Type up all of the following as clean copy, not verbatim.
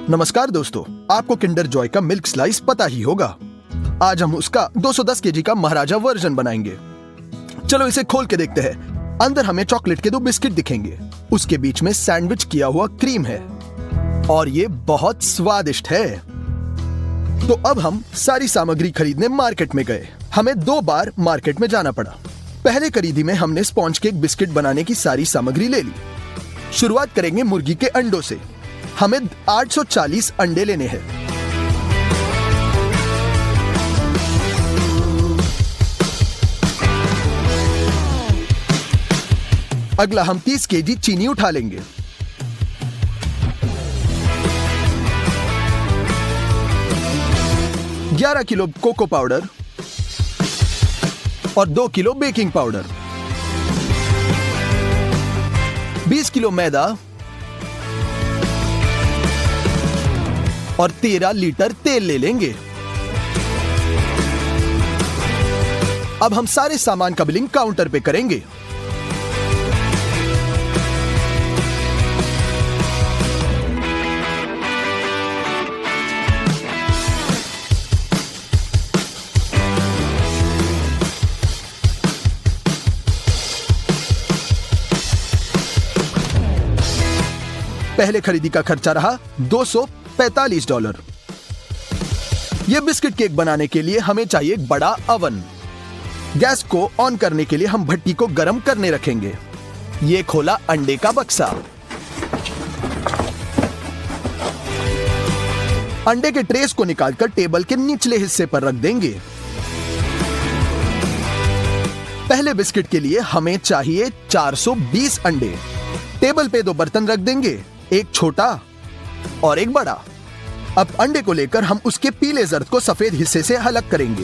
नमस्कार दोस्तों, आपको किंडर जॉय का मिल्क स्लाइस पता ही होगा। आज हम उसका 210 केजी का महाराजा वर्जन बनाएंगे। चलो इसे खोल के देखते हैं। अंदर हमें चॉकलेट के 2 बिस्किट दिखेंगे। उसके बीच में सैंडविच किया हुआ क्रीम है और ये बहुत स्वादिष्ट है। तो अब हम सारी सामग्री खरीदने मार्केट में गए। हमें 2 बार मार्केट में जाना पड़ा। पहले खरीदी में हमने स्पॉन्ज केक बिस्किट बनाने की सारी सामग्री ले ली। शुरुआत करेंगे मुर्गी के अंडों से। हमें 840 अंडे लेने हैं। अगला हम 30 केजी चीनी उठा लेंगे। $11 किलो कोको पाउडर और 2 किलो बेकिंग पाउडर, 20 किलो मैदा और 13 लीटर तेल ले लेंगे। अब हम सारे सामान का बिलिंग काउंटर पे करेंगे। पहले खरीदी का खर्चा रहा $245। यह बिस्किट केक बनाने के लिए हमें चाहिए एक बड़ा अवन। गैस को ऑन करने के लिए हम भट्टी को गर्म करने रखेंगे। यह खोला अंडे का बक्सा। अंडे के ट्रेस को निकालकर टेबल के निचले हिस्से पर रख देंगे। पहले बिस्किट के लिए हमें चाहिए 420 अंडे। टेबल पे 2 बर्तन रख देंगे, एक छोटा और एक बड़ा। अब अंडे को लेकर हम उसके पीले जर्द को सफेद हिस्से से अलग करेंगे।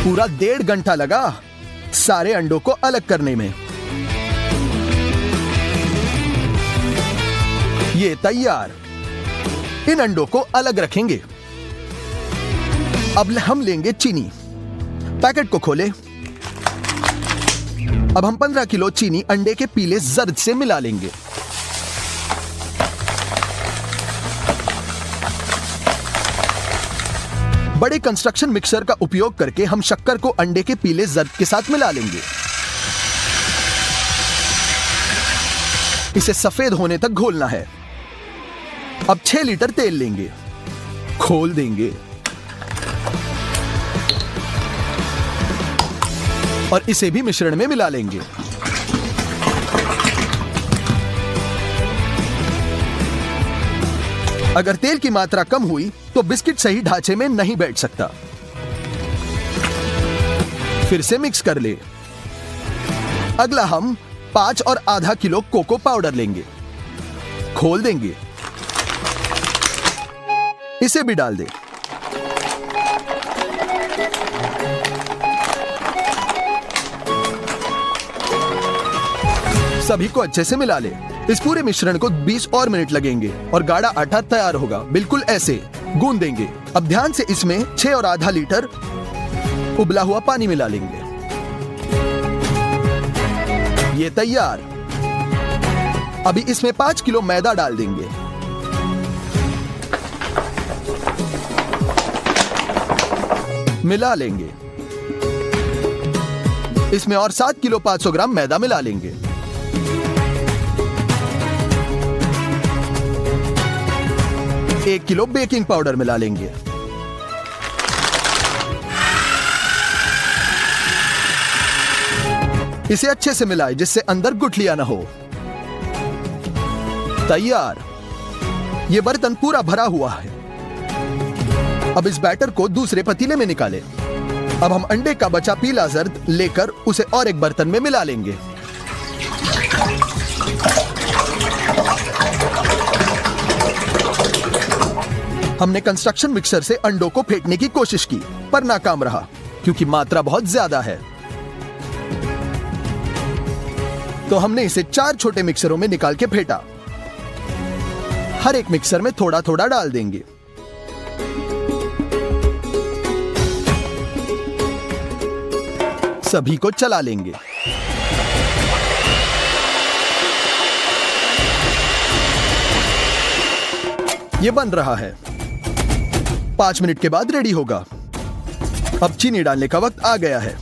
पूरा 1.5 घंटा लगा सारे अंडों को अलग करने में। ये तैयार। इन अंडों को अलग रखेंगे। अब हम लेंगे चीनी। पैकेट को खोलें। अब हम 15 किलो चीनी अंडे के पीले जर्द से मिला लेंगे। बड़े कंस्ट्रक्शन मिक्सर का उपयोग करके हम शक्कर को अंडे के पीले जर्द के साथ मिला लेंगे। इसे सफेद होने तक घोलना है। अब 6 लीटर तेल लेंगे, खोल देंगे और इसे भी मिश्रण में मिला लेंगे। अगर तेल की मात्रा कम हुई तो बिस्किट सही ढांचे में नहीं बैठ सकता। फिर से मिक्स कर ले। अगला हम 5 और आधा किलो कोको पाउडर लेंगे, खोल देंगे, इसे भी डाल दें। सभी को अच्छे से मिला ले। इस पूरे मिश्रण को 20 और मिनट लगेंगे और गाढ़ा आटा तैयार होगा। बिल्कुल ऐसे गूंद देंगे। अब ध्यान से इसमें 6 और आधा लीटर उबला हुआ पानी मिला लेंगे। ये तैयार। अभी इसमें 5 किलो मैदा डाल देंगे। मिला लेंगे। इसमें और 7 किलो 500 ग्राम मैदा मिला लेंगे। एक किलो बेकिंग पाउडर मिला लेंगे। इसे अच्छे से मिलाएं जिससे अंदर गुठलियां ना हो। तैयार। यह बर्तन पूरा भरा हुआ है। अब इस बैटर को दूसरे पतीले में निकालें। अब हम अंडे का बचा पीला जर्द लेकर उसे और एक बर्तन में मिला लेंगे। हमने कंस्ट्रक्शन मिक्सर से अंडों को फेंटने की कोशिश की पर नाकाम रहा क्योंकि मात्रा बहुत ज्यादा है। तो हमने इसे 4 छोटे मिक्सरों में निकाल के फेंटा। हर एक मिक्सर में थोड़ा थोड़ा डाल देंगे। सभी को चला लेंगे। ये बन रहा है। 5 मिनट के बाद रेडी होगा। अब चीनी डालने का वक्त आ गया है।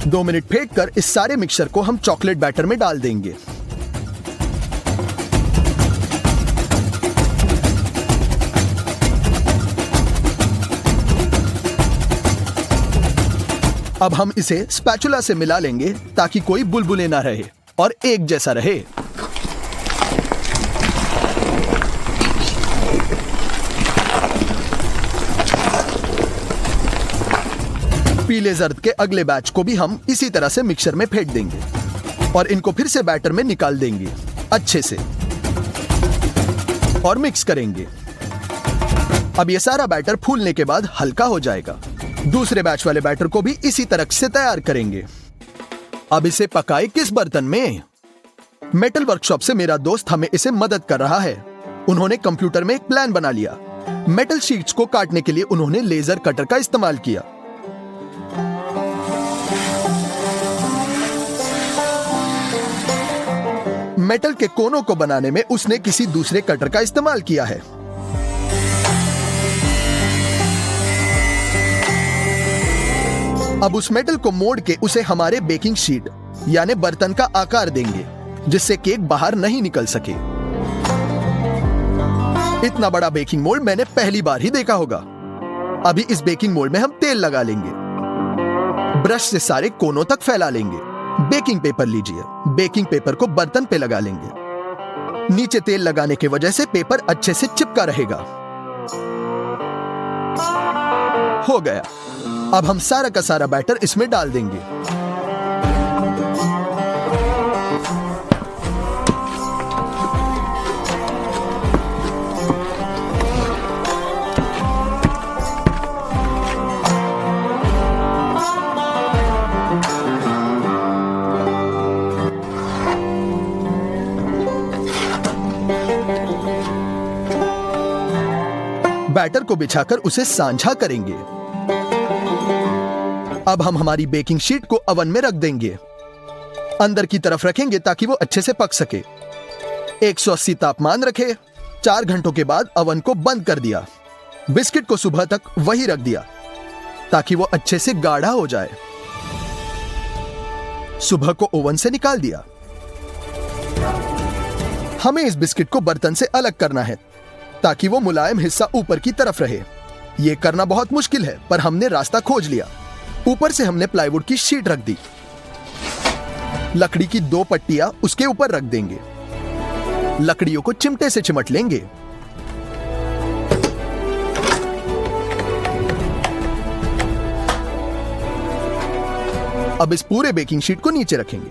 2 मिनट फेंटकर इस सारे मिक्सचर को हम चॉकलेट बैटर में डाल देंगे। अब हम इसे स्पैचुला से मिला लेंगे ताकि कोई बुलबुले ना रहे और एक जैसा रहे। पीले जर्द के अगले बैच को भी हम इसी तरह से मिक्सर में फेंट देंगे और इनको फिर से बैटर में निकाल देंगे अच्छे से और मिक्स करेंगे। अब ये सारा बैटर फूलने के बाद हल्का हो जाएगा। दूसरे बैच वाले बैटर को भी इसी तरह से तैयार करेंगे। अब इसे पकाए किस बर्तन में? मेटल वर्कशॉप से मेरा दोस्त हमें इसे मदद कर रहा है। उन्होंने कंप्यूटर में एक प्लान बना लिया। मेटल शीट्स को काटने के लिए उन्होंने लेजर कटर का इस्तेमाल किया। मेटल के कोनों को बनाने में उसने किसी दूसरे कटर का इस्तेमाल किया है। अब उस मेटल को मोड़ के उसे हमारे बेकिंग शीट यानी बर्तन का आकार देंगे जिससे केक बाहर नहीं निकल सके। इतना बड़ा बेकिंग मोल्ड मैंने पहली बार ही देखा होगा। अभी इस बेकिंग मोल्ड में हम तेल लगा लेंगे। ब्रश से सारे कोनों तक फैला लेंगे। बेकिंग पेपर लीजिए। बेकिंग पेपर को बर्तन पे लगा लेंगे। नीचे तेल लगाने की वजह से पेपर अच्छे से चिपका रहेगा। हो गया। अब हम सारा का सारा बैटर इसमें डाल देंगे। बैटर को बिछाकर उसे सांझा करेंगे। अब हम हमारी बेकिंग शीट को ओवन में रख देंगे। अंदर की तरफ रखेंगे ताकि वो अच्छे से पक सके। 180 तापमान रखे। 4 घंटों के बाद ओवन को बंद कर दिया। बिस्किट को सुबह तक वही रख दिया ताकि वो अच्छे से गाढ़ा हो जाए। सुबह को ओवन से निकाल दिया। हमें इस बिस्किट को बर्तन से अलग करना है ताकि वो मुलायम हिस्सा ऊपर की तरफ रहे। यह करना बहुत मुश्किल है पर हमने रास्ता खोज लिया। ऊपर से हमने प्लाईवुड की शीट रख दी। लकड़ी की 2 पट्टियां उसके ऊपर रख देंगे। लकड़ियों को चिमटे से चिमट लेंगे। अब इस पूरे बेकिंग शीट को नीचे रखेंगे।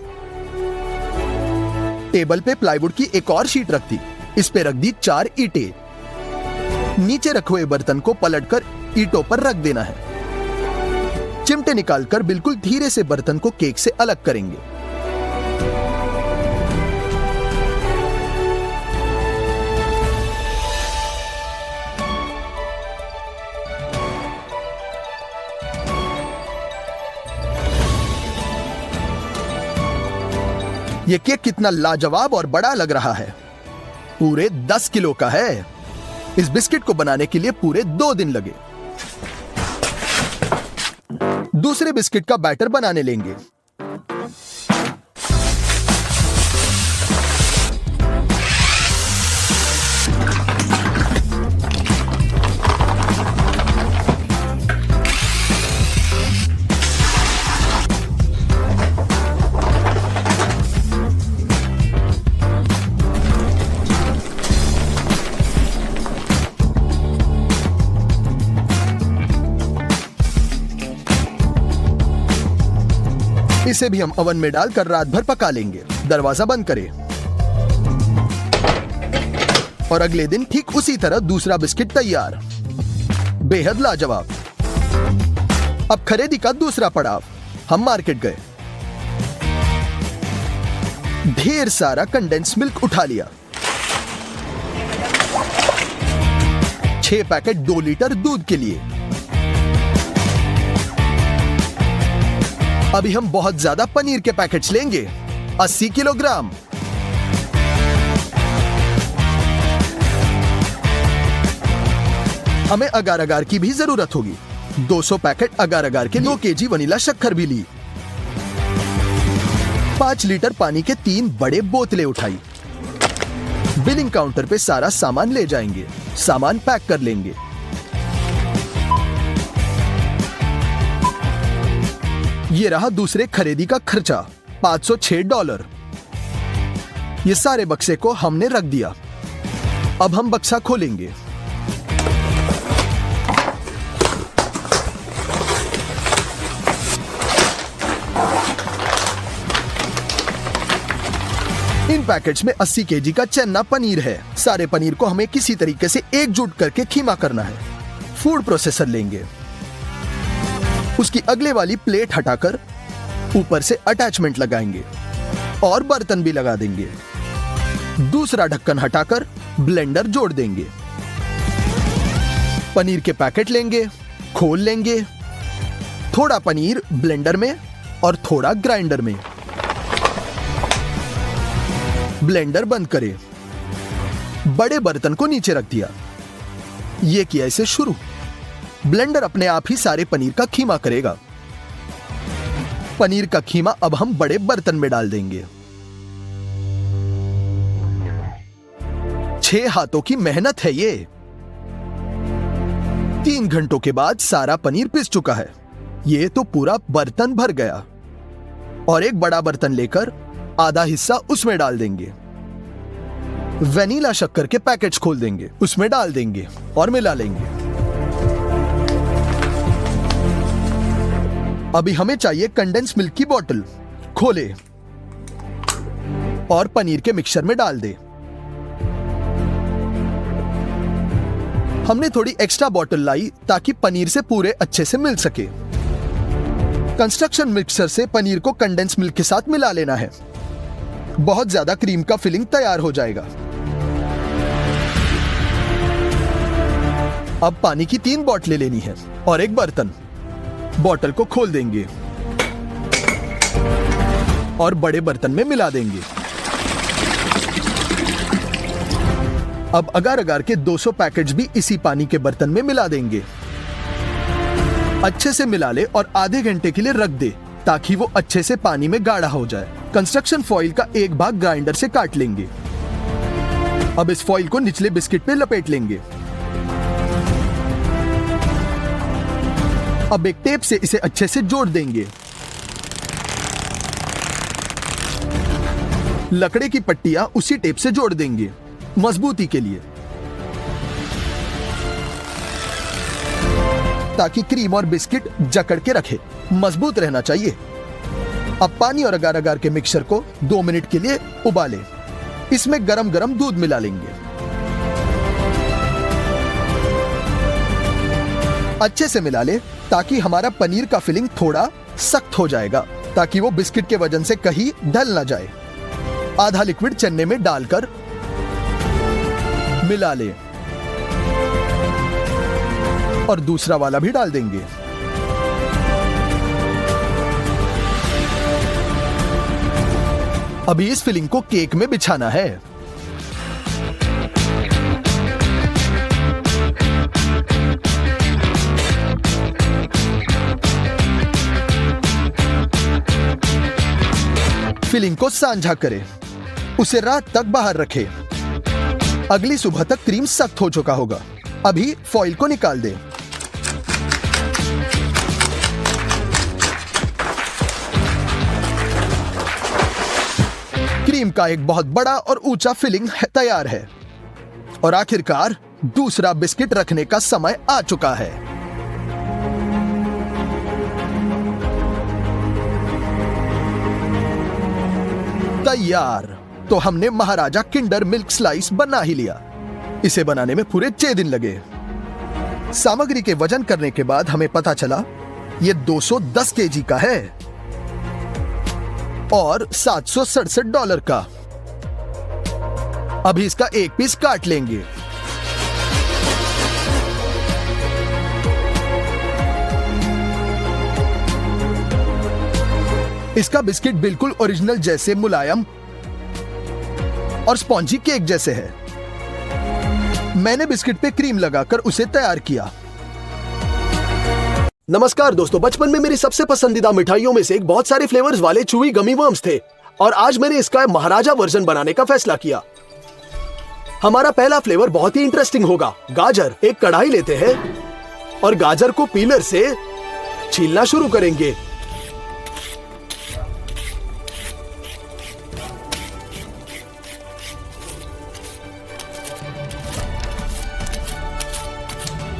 टेबल पे प्लाईवुड की एक और शीट रख दी। इस पे रख दी 4 ईंटें। नीचे रखे हुए बर्तन को पलटकर ईंटों पर रख देना है। चिमटे निकालकर बिल्कुल धीरे से बर्तन को केक से अलग करेंगे। यह केक कितना लाजवाब और बड़ा लग रहा है। पूरे 10 किलो का है। इस बिस्किट को बनाने के लिए पूरे 2 दिन लगे। दूसरे बिस्किट का बैटर बनाने लेंगे। इसे भी हम ओवन में डालकर रात भर पका लेंगे। दरवाजा बंद करें। और अगले दिन ठीक उसी तरह दूसरा बिस्किट तैयार। बेहद लाजवाब। अब खरीदी का दूसरा पड़ाव। हम मार्केट गए। ढेर सारा कंडेंस मिल्क उठा लिया। 6 पैकेट 2 लीटर दूध के लिए। अभी हम बहुत ज्यादा पनीर के पैकेट्स लेंगे। 80 किलोग्राम। हमें अगार अगार की भी जरूरत होगी। 200 पैकेट अगार अगार के 2 केजी वनीला शक्कर भी ली। 5 लीटर पानी के 3 बड़े बोतलें उठाई। बिलिंग काउंटर पे सारा सामान ले जाएंगे। सामान पैक कर लेंगे। ये रहा दूसरे खरीदी का खर्चा, $506। ये सारे बक्से को हमने रख दिया। अब हम बक्सा खोलेंगे। इन पैकेट्स में 80 केजी का चन्ना पनीर है। सारे पनीर को हमें किसी तरीके से एकजुट करके खीमा करना है। फूड प्रोसेसर लेंगे। उसकी अगले वाली प्लेट हटाकर ऊपर से अटैचमेंट लगाएंगे और बर्तन भी लगा देंगे। दूसरा ढक्कन हटाकर ब्लेंडर जोड़ देंगे। पनीर के पैकेट लेंगे, खोल लेंगे। थोड़ा पनीर ब्लेंडर में और थोड़ा ग्राइंडर में। ब्लेंडर बंद करें। बड़े बर्तन को नीचे रख दिया। यह किया इसे शुरू। ब्लेंडर अपने आप ही सारे पनीर का खीमा करेगा। पनीर का खीमा अब हम बड़े बर्तन में डाल देंगे। 6 हाथों की मेहनत है ये। 3 घंटों के बाद सारा पनीर पिस चुका है। ये तो पूरा बर्तन भर गया। और एक बड़ा बर्तन लेकर आधा हिस्सा उसमें डाल देंगे। वनीला शक्कर के पैकेट्स खोल देंगे, उसमें डाल देंगे और मिला लेंगे। अभी हमें चाहिए कंडेंस मिल्क की बोतल। खोले और पनीर के मिक्सचर में डाल दे। हमने थोड़ी एक्स्ट्रा बोतल लाई ताकि पनीर से पूरे अच्छे से मिल सके। कंस्ट्रक्शन मिक्सर से पनीर को कंडेंस मिल्क के साथ मिला लेना है। बहुत ज्यादा क्रीम का फिलिंग तैयार हो जाएगा। अब पानी की 3 बोतलें लेनी है और एक बर्तन। बोतल को खोल देंगे और बड़े बर्तन में मिला देंगे। अब अगार अगार के 200 पैकेट्स भी इसी पानी के बर्तन में मिला देंगे। अच्छे से मिला ले और आधे घंटे के लिए रख दे ताकि वो अच्छे से पानी में गाढ़ा हो जाए। कंस्ट्रक्शन फॉइल का एक भाग ग्राइंडर से काट लेंगे। अब इस फॉइल को निचले बिस्किट पे लपेट लेंगे। अब एक टेप से इसे अच्छे से जोड़ देंगे। लकड़े की पट्टियां उसी टेप से जोड़ देंगे मजबूती के लिए, ताकि क्रीम और बिस्किट जकड़ के रखे। मजबूत रहना चाहिए। अब पानी और अगार अगार के मिक्सचर को 2 मिनट के लिए उबालें। इसमें गरम गरम दूध मिला लेंगे। अच्छे से मिला ले ताकि हमारा पनीर का फिलिंग थोड़ा सख्त हो जाएगा, ताकि वो बिस्किट के वजन से कहीं ढल ना जाए। आधा लिक्विड चन्ने में डालकर मिला ले और दूसरा वाला भी डाल देंगे। अभी इस फिलिंग को केक में बिछाना है। फिलिंग को सांझा करें। उसे रात तक बाहर रखें। अगली सुबह तक क्रीम सख्त हो चुका होगा। अभी फॉइल को निकाल दें। क्रीम का एक बहुत बड़ा और ऊंचा फिलिंग तैयार है। और आखिरकार दूसरा बिस्किट रखने का समय आ चुका है। तैयार। तो हमने महाराजा किंडर मिल्क स्लाइस बना ही लिया। इसे बनाने में पूरे 6 दिन लगे। सामग्री के वजन करने के बाद हमें पता चला ये 210 केजी का है और $767 का। अभी इसका एक पीस काट लेंगे। इसका बिस्किट बिल्कुल ओरिजिनल जैसे मुलायम और स्पॉन्जी केक जैसे है। मैंने बिस्किट पे क्रीम लगाकर उसे तैयार किया। नमस्कार दोस्तों, बचपन में मेरी सबसे पसंदीदा मिठाइयों में से एक बहुत सारे फ्लेवर्स वाले चूवी गमी वर्म्स थे और आज मैंने इसका महाराजा वर्जन बनाने का फैसला किया। हमारा पहला फ्लेवर बहुत ही इंटरेस्टिंग होगा। गाजर। एक कढ़ाई लेते हैं और गाजर को पीलर से छीलना शुरू करेंगे।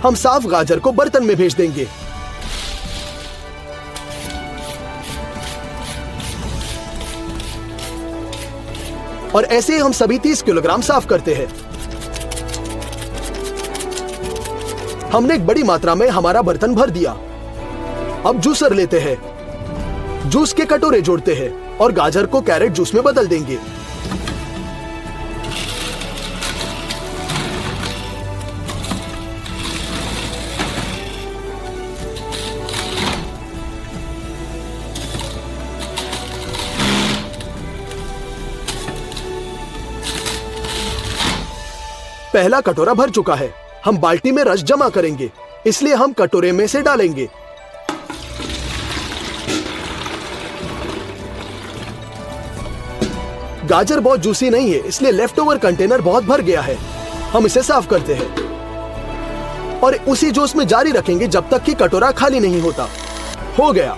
हम साफ गाजर को बर्तन में भेज देंगे। और ऐसे ही हम सभी 30 किलोग्राम साफ करते हैं। हमने एक बड़ी मात्रा में हमारा बर्तन भर दिया। अब जूसर लेते हैं, जूस के कटोरे जोड़ते हैं और गाजर को कैरेट जूस में बदल देंगे। पहला कटोरा भर चुका है। हम बाल्टी में रस जमा करेंगे, इसलिए हम कटोरे में से डालेंगे। गाजर बहुत जूसी नहीं है, इसलिए लेफ्ट ओवर कंटेनर बहुत भर गया है। हम इसे साफ करते हैं और उसी जूस में जारी रखेंगे जब तक कि कटोरा खाली नहीं होता। हो गया।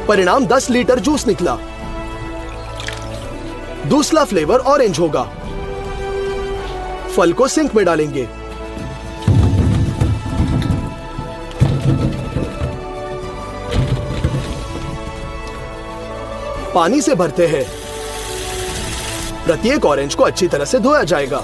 परिणाम 10 लीटर जूस निकला। दूसरा फ्लेवर ऑरेंज होगा। फल को सिंक में डालेंगे। पानी से भरते हैं। प्रत्येक ऑरेंज को अच्छी तरह से धोया जाएगा।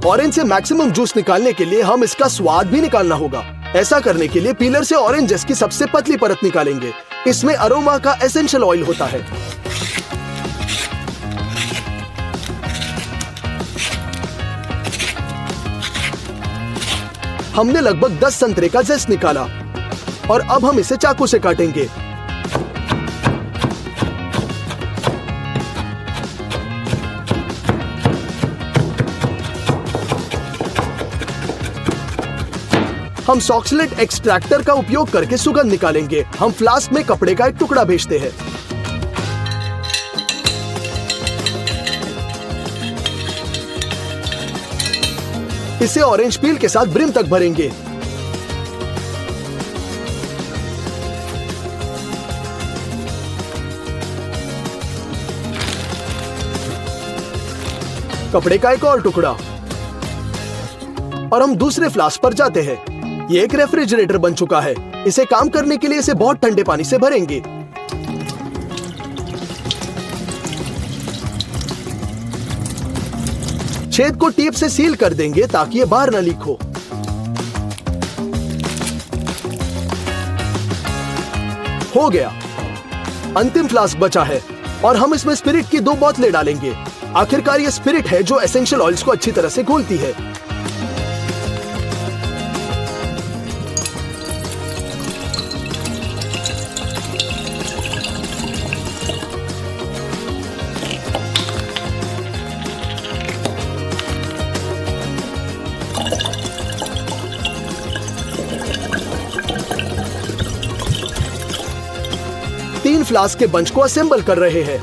ऑरेंज से मैक्सिमम जूस निकालने के लिए हम इसका स्वाद भी निकालना होगा। ऐसा करने के लिए पीलर से ऑरेंज जूस की सबसे पतली परत निकालेंगे। इसमें अरोमा का एसेंशियल ऑयल होता है। हमने लगभग 10 संतरे का जस्ट निकाला और अब हम इसे चाकू से काटेंगे। हम सॉक्सलेट एक्सट्रैक्टर का उपयोग करके सुगंध निकालेंगे। हम फ्लास्क में कपड़े का एक टुकड़ा भेजते हैं। इसे ऑरेंज पील के साथ ब्रिम तक भरेंगे। कपड़े का एक और टुकड़ा और हम दूसरे फ्लास्क पर जाते हैं। ये एक रेफ्रिजरेटर बन चुका है। इसे काम करने के लिए इसे बहुत ठंडे पानी से भरेंगे। छेद को टेप से सील कर देंगे ताकि ये बाहर न लीक हो। हो गया। अंतिम फ्लास्क बचा है और हम इसमें स्पिरिट की 2 बोतलें डालेंगे। आखिरकार ये स्पिरिट है जो एसेंशियल ऑयल्स को अच्छी तरह से घोलती है। तीन फ्लास्क के बंच को असेंबल कर रहे हैं।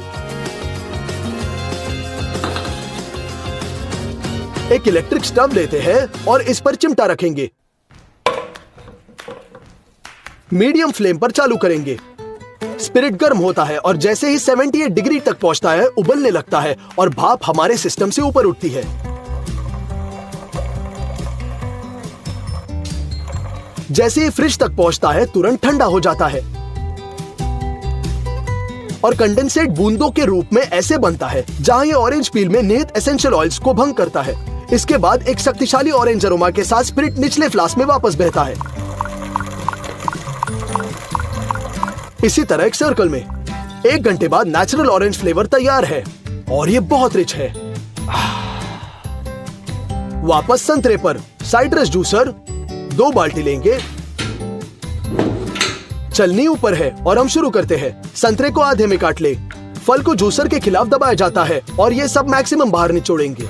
एक इलेक्ट्रिक स्टव लेते हैं और इस पर चिमटा रखेंगे। मीडियम फ्लेम पर चालू करेंगे। स्पिरिट गर्म होता है और जैसे ही 78 डिग्री तक पहुंचता है उबलने लगता है और भाप हमारे सिस्टम से ऊपर उठती है। जैसे ही फ्रिज तक पहुंचता है तुरंत ठंडा हो जाता है और कंडेंसेट बूंदों के रूप में ऐसे बनता है जहां ये ऑरेंज पील में निहित एसेंशियल ऑयल्स को भंग करता है। इसके बाद एक शक्तिशाली ऑरेंज अरोमा के साथ स्पिरिट निचले फ्लास्क में वापस बहता है। इसी तरह एक सर्कल में 1 घंटे बाद नेचुरल ऑरेंज फ्लेवर तैयार है और ये बहुत रिच है। वापस संतरे पर। साइट्रस जूसर 2 बाल्टी लेंगे। चलनी ऊपर है और हम शुरू करते हैं। संतरे को आधे में काट ले। फल को जूसर के खिलाफ दबाया जाता है और ये सब मैक्सिमम बाहर निचोड़ेंगे।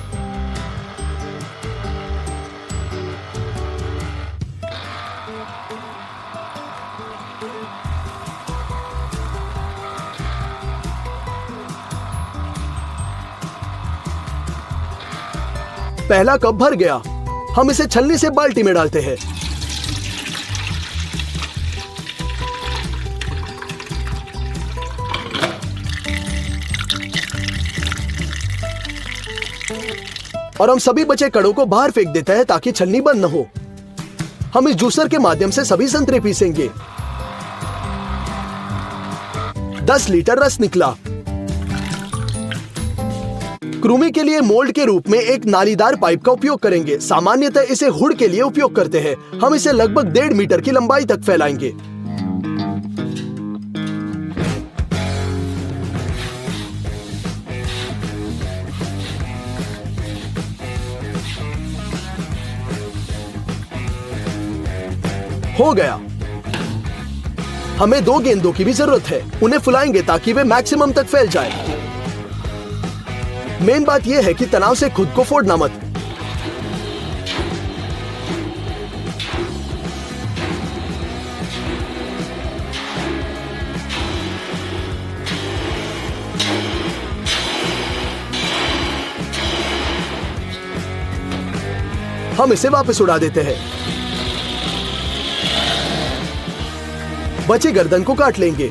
पहला कप भर गया। हम इसे छलनी से बाल्टी में डालते हैं। और हम सभी बचे कड़ों को बाहर फेंक देते हैं ताकि छलनी बंद न हो। हम इस जूसर के माध्यम से सभी संतरे पीसेंगे। 10 लीटर रस निकला। कृमि के लिए मोल्ड के रूप में एक नालीदार पाइप का उपयोग करेंगे। सामान्यतः इसे हुड के लिए उपयोग करते हैं। हम इसे लगभग 1.5 मीटर की लंबाई तक फैलाएंगे। हो गया। हमें 2 गेंदों की भी जरूरत है। उन्हें फुलाएंगे ताकि वे मैक्सिमम तक फैल जाए। मेन बात यह है कि तनाव से खुद को फोड़ना मत। हम इसे वापस उड़ा देते हैं। बची गर्दन को काट लेंगे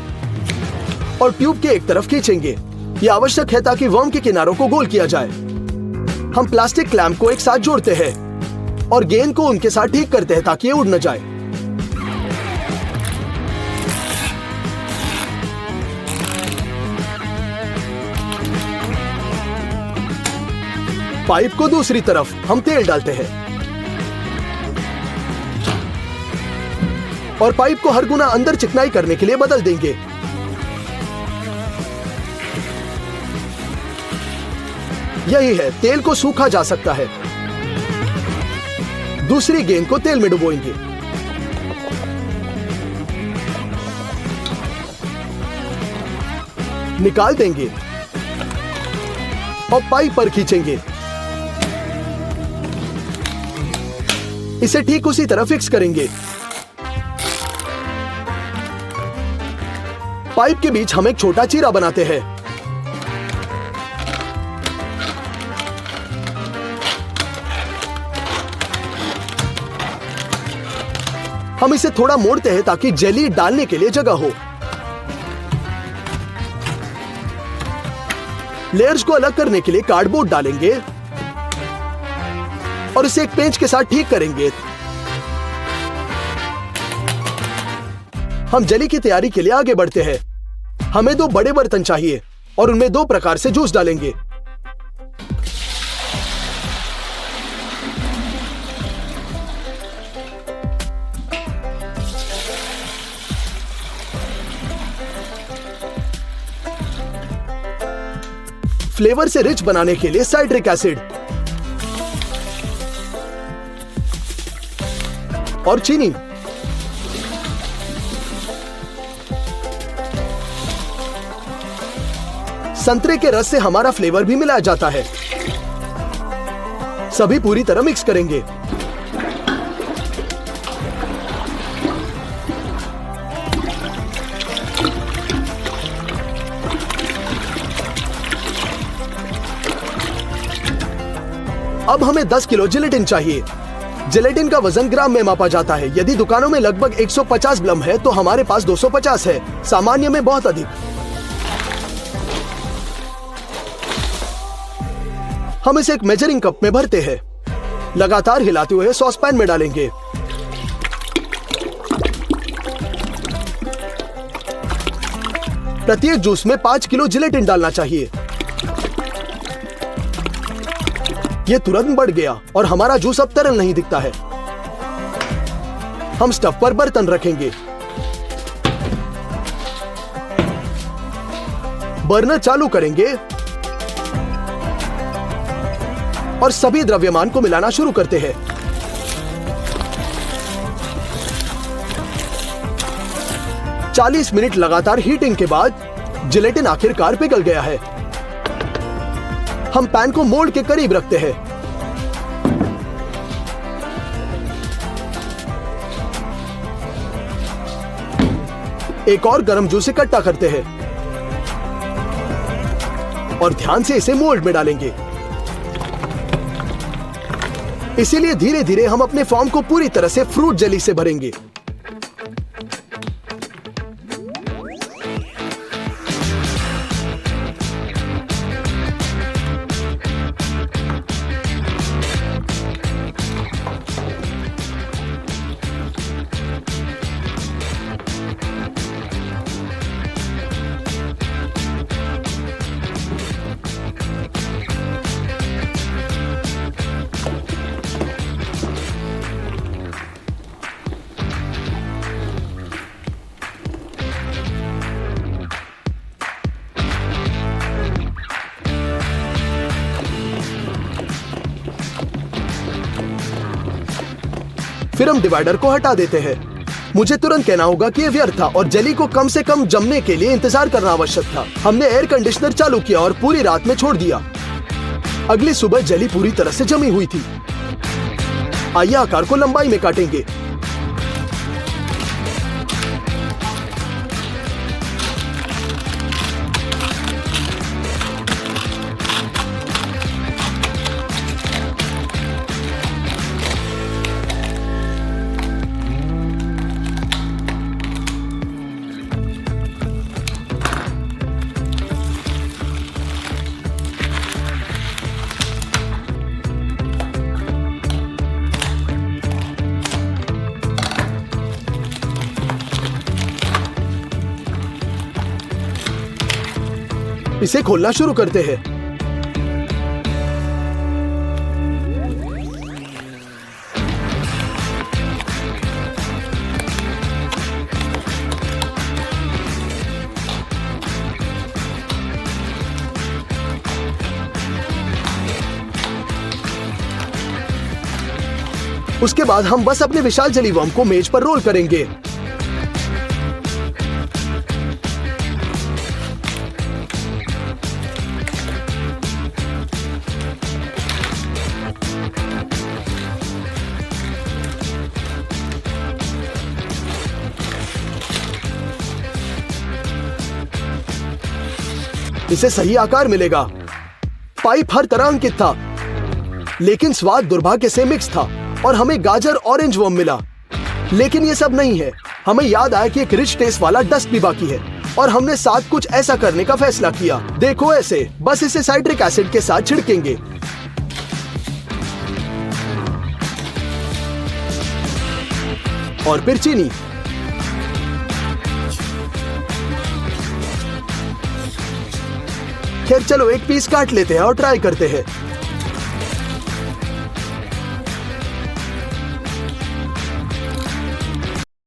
और ट्यूब के एक तरफ खींचेंगे। यह आवश्यक है ताकि वर्म के किनारों को गोल किया जाए। हम प्लास्टिक क्लैंप को एक साथ जोड़ते हैं और गेंद को उनके साथ ठीक करते हैं ताकि ये उड़ न जाए। पाइप को दूसरी तरफ हम तेल डालते हैं और पाइप को हर गुना अंदर चिकनाई करने के लिए बदल देंगे। यही है, तेल को सूखा जा सकता है। दूसरी गेंद को तेल में डुबोएंगे। निकाल देंगे और पाइप पर खींचेंगे। इसे ठीक उसी तरह फिक्स करेंगे। पाइप के बीच हम एक छोटा चीरा बनाते हैं। हम इसे थोड़ा मोड़ते हैं ताकि जेली डालने के लिए जगह हो। लेयर्स को अलग करने के लिए कार्डबोर्ड डालेंगे और इसे एक पेंच के साथ ठीक करेंगे। हम जेली की तैयारी के लिए आगे बढ़ते हैं। हमें 2 बड़े बर्तन चाहिए और उनमें 2 प्रकार से जूस डालेंगे। फ्लेवर से रिच बनाने के लिए साइट्रिक एसिड और चीनी। संतरे के रस से हमारा फ्लेवर भी मिलाया जाता है। सभी पूरी तरह मिक्स करेंगे। अब हमें 10 किलो जिलेटिन चाहिए। जिलेटिन का वजन ग्राम में मापा जाता है। यदि दुकानों में लगभग 150 ग्राम है तो हमारे पास 250 है। सामान्य में बहुत अधिक। हम इसे एक मेजरिंग कप में भरते हैं। लगातार हिलाते हुए सॉस पैन में डालेंगे। प्रत्येक जूस में 5 किलो जिलेटिन डालना चाहिए। यह तुरंत बढ़ गया और हमारा जूस अब तरल नहीं दिखता है। हम स्टफ पर बर्तन रखेंगे। बर्नर चालू करेंगे और सभी द्रव्यमान को मिलाना शुरू करते हैं। – 40 मिनट लगातार हीटिंग के बाद जिलेटिन आखिरकार पिघल गया है। हम पैन को मोल्ड के करीब रखते हैं। एक और गर्म जूस इकट्ठा करते हैं और ध्यान से इसे मोल्ड में डालेंगे। इसीलिए धीरे धीरे हम अपने फॉर्म को पूरी तरह से फ्रूट जेली से भरेंगे। फिर हम डिवाइडर को हटा देते हैं। मुझे तुरंत कहना होगा कि यह व्यर्थ था और जेली को कम से कम जमने के लिए इंतजार करना आवश्यक था। हमने एयर कंडीशनर चालू किया और पूरी रात में छोड़ दिया। अगली सुबह जेली पूरी तरह से जमी हुई थी। आइए आकार को लंबाई में काटेंगे। इसे खोलना शुरू करते हैं। उसके बाद हम बस अपने विशाल जेली वर्म को मेज पर रोल करेंगे। इसे सही आकार मिलेगा। पाइप हर तरह अंकित था, लेकिन स्वाद दुर्भाग्य से मिक्स था और हमें गाजर ऑरेंज वर्म मिला। लेकिन ये सब नहीं है। हमें याद आया कि एक रिच टेस्ट वाला डस्ट भी बाकी है और हमने साथ कुछ ऐसा करने का फैसला किया। देखो ऐसे, बस इसे साइट्रिक एसिड के साथ छिड़केंगे। और फिर चीनी। खैर चलो एक पीस काट लेते हैं और ट्राई करते हैं।